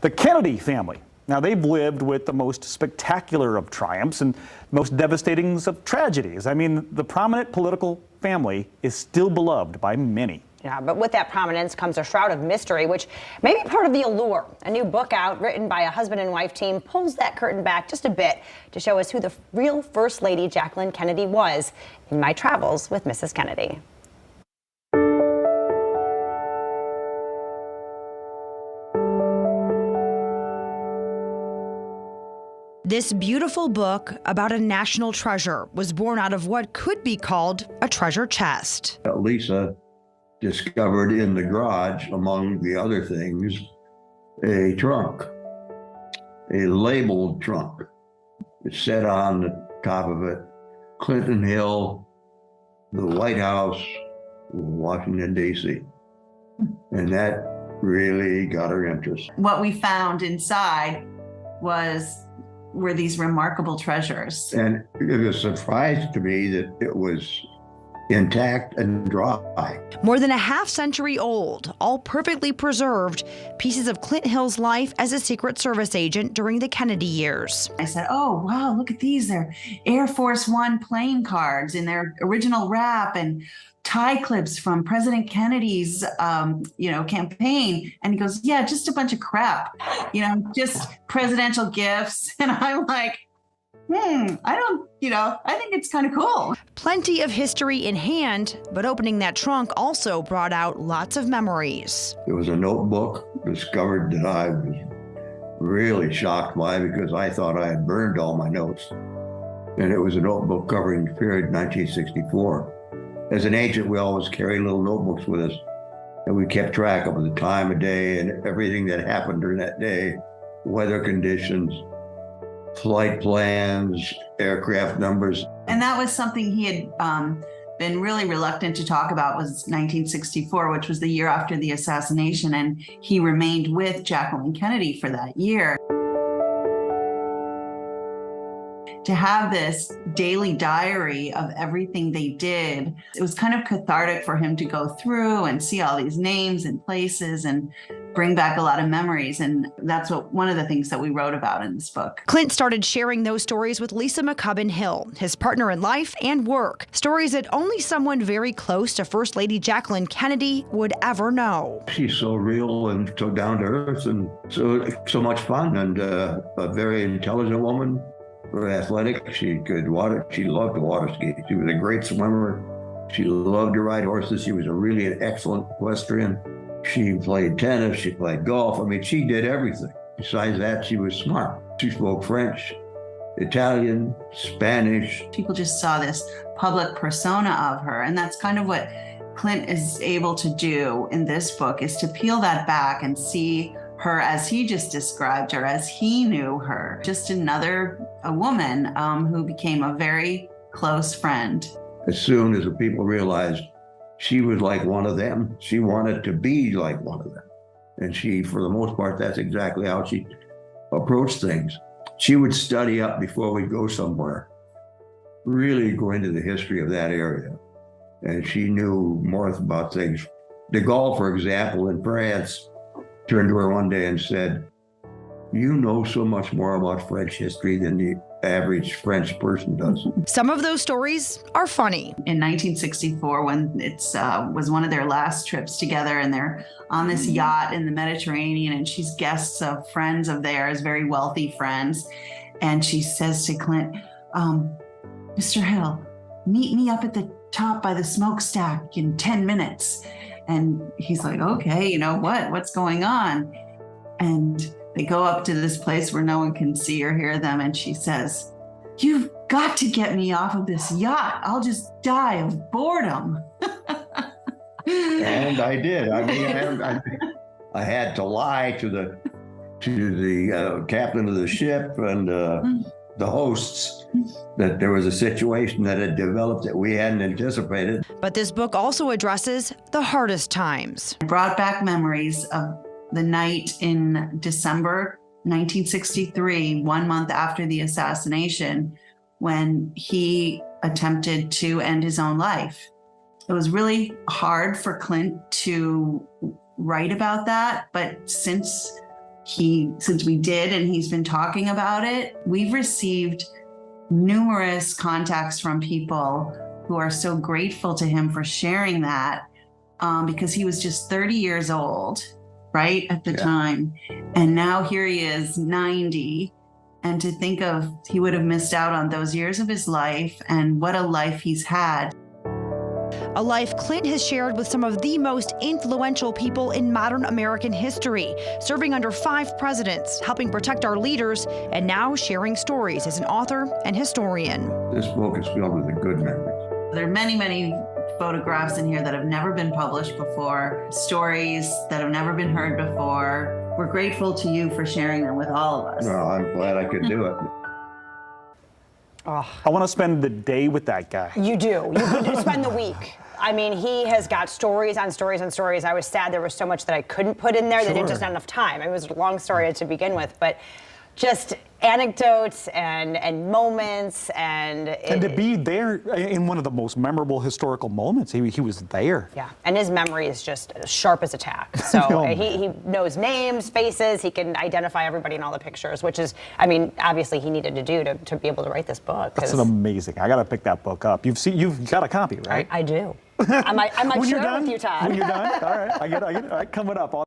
The Kennedy family. Now, they've lived with the most spectacular of triumphs and most devastating of tragedies. I mean, the prominent political family is still beloved by many. Yeah, but with that prominence comes a shroud of mystery, which may be part of the allure. A new book out, written by a husband and wife team, pulls that curtain back just a bit to show us who the real First Lady Jacqueline Kennedy was in my travels with Mrs. Kennedy. This beautiful book about a national treasure was born out of what could be called a treasure chest. Lisa discovered in the garage, among the other things, a trunk, a labeled trunk. It said on the top of it, Clinton Hill, the White House, Washington, D.C. And that really got her interest. What we found inside were these remarkable treasures. And it was a surprise to me that it was intact and dry. More than a half-century old, all perfectly preserved pieces of Clint Hill's life as a Secret Service agent during the Kennedy years. I said, oh, wow, look at these. They're Air Force One playing cards in their original wrap and tie clips from President Kennedy's, campaign. And he goes, yeah, just a bunch of crap, just presidential gifts. And I'm like, I think it's kind of cool. Plenty of history in hand, but opening that trunk also brought out lots of memories. There was a notebook discovered that I was really shocked by because I thought I had burned all my notes. And it was a notebook covering the period 1964. As an agent, we always carry little notebooks with us, and we kept track of the time of day and everything that happened during that day, weather conditions, flight plans, aircraft numbers. And that was something he had been really reluctant to talk about, was 1964, which was the year after the assassination. And he remained with Jacqueline Kennedy for that year. To have this daily diary of everything they did, it was kind of cathartic for him to go through and see all these names and places and bring back a lot of memories. And that's one of the things that we wrote about in this book. Clint started sharing those stories with Lisa McCubbin Hill, his partner in life and work. Stories that only someone very close to First Lady Jacqueline Kennedy would ever know. She's so real and so down to earth and so much fun, and a very intelligent woman. Athletic. She loved to water ski. She was a great swimmer. She loved to ride horses. She was really an excellent equestrian. She played tennis. She played golf. I mean, she did everything. Besides that, she was smart. She spoke French, Italian, Spanish. People just saw this public persona of her. And that's kind of what Clint is able to do in this book, is to peel that back and see her as he just described her, as he knew her. Just a woman who became a very close friend. As soon as the people realized she was like one of them, she wanted to be like one of them. And she, for the most part, that's exactly how she approached things. She would study up before we'd go somewhere, really go into the history of that area. And she knew more about things. De Gaulle, for example, in France, turned to her one day and said, "You know so much more about French history than the average French person does." Some of those stories are funny. In 1964, when it was one of their last trips together, and they're on this yacht in the Mediterranean, and she's guests of friends of theirs, very wealthy friends. And she says to Clint, "Mr. Hill, meet me up at the top by the smokestack in 10 minutes. And he's like, okay, what's going on? And they go up to this place where no one can see or hear them. And she says, "You've got to get me off of this yacht. I'll just die of boredom." And I did. I mean, I had to lie to the captain of the ship and the hosts that there was a situation that had developed that we hadn't anticipated. But this book also addresses the hardest times. It brought back memories of the night in December 1963, 1 month after the assassination, when he attempted to end his own life. It was really hard for Clint to write about that, but since since we did and he's been talking about it, we've received numerous contacts from people who are so grateful to him for sharing that, because he was just 30 years old, right, at the time. And now here he is, 90. And to think of, he would have missed out on those years of his life, and what a life he's had. A life Clint has shared with some of the most influential people in modern American history, serving under 5 presidents, helping protect our leaders, and now sharing stories as an author and historian. This book is filled with the good memories. There are many, many photographs in here that have never been published before, stories that have never been heard before. We're grateful to you for sharing them with all of us. Well, I'm glad I could do it. I want to spend the day with that guy. You do. You could spend the week. I mean, he has got stories on stories on stories. I was sad there was so much that I couldn't put in there. There didn't just not enough time. It was a long story to begin with, but just anecdotes and moments and to be there in one of the most memorable historical moments, he was there. Yeah, and his memory is just sharp as a tack. So he knows names, faces, he can identify everybody in all the pictures, which is, I mean, obviously he needed to do to be able to write this book. That's an amazing. I got to pick that book up. You've got a copy, right? I do. I might When share you're it done, with you, Todd. When you're done, all right. I get it. All right, coming up.